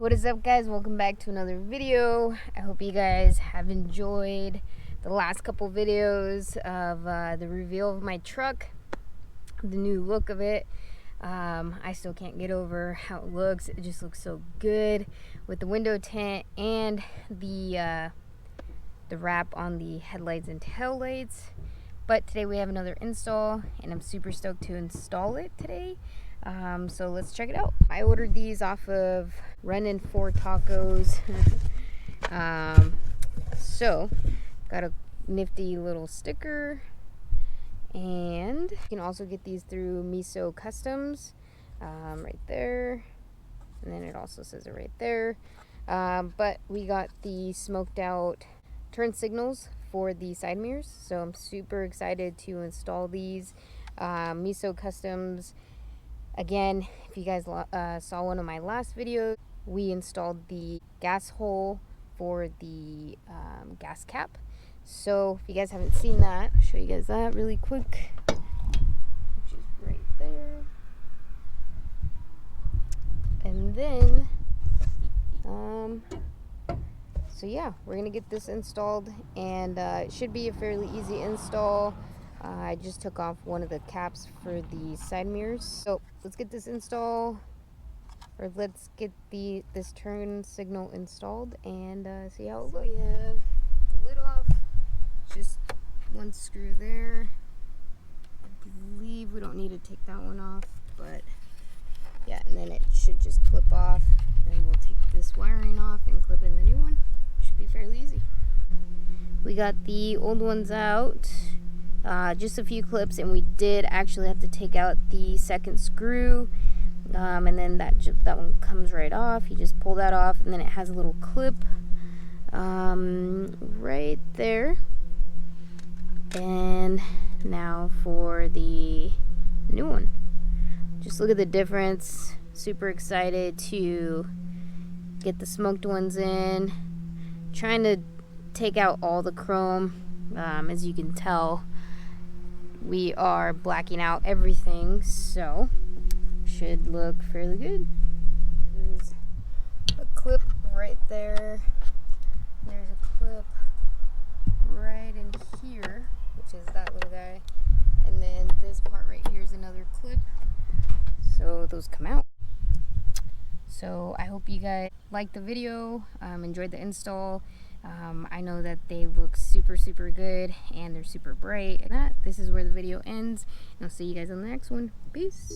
What is up, guys? Welcome back to another video. I hope you guys have enjoyed the last couple videos of the reveal of my truck, the new look of it. I still can't get over how it looks. It just looks so good with the window tint and the wrap on the headlights and tail lights. But today we have another install and I'm super stoked to install it today. So let's check it out. I ordered these off of Running for Tacos. So got a nifty little sticker, and you can also get these through mesocustoms, right there, and then it also says it right there. But we got the smoked out turn signals for the side mirrors, so I'm super excited to install these. Mesocustoms, again, if you guys saw one of my last videos, we installed the gas hole for the gas cap. So if you guys haven't seen that, I'll show you guys that really quick, which is right there. And then so yeah, we're gonna get this installed, and it should be a fairly easy install. I just took off one of the caps for the side mirrors. So let's get this installed, or let's get this turn signal installed and see how it looks. We have the lid off, just one screw there. I believe we don't need to take that one off, but yeah, and then it should just clip off. And we'll take this wiring off and clip in the new one. Should be fairly easy. We got the old ones out. Just a few clips, and we did actually have to take out the second screw, and then that one comes right off. You just pull that off, and then it has a little clip right there. And now for the new one. Just look at the difference. Super excited to get the smoked ones in. Trying to take out all the chrome. As you can tell, we are blacking out everything, so should look fairly good. There's a clip right there. There's a clip right in here, which is that little guy, and then this part right here is another clip, so those come out. So I hope you guys liked the video, enjoyed the install. I know that they look super good and they're super bright. And this is where the video ends, and I'll see you guys on the next one. Peace.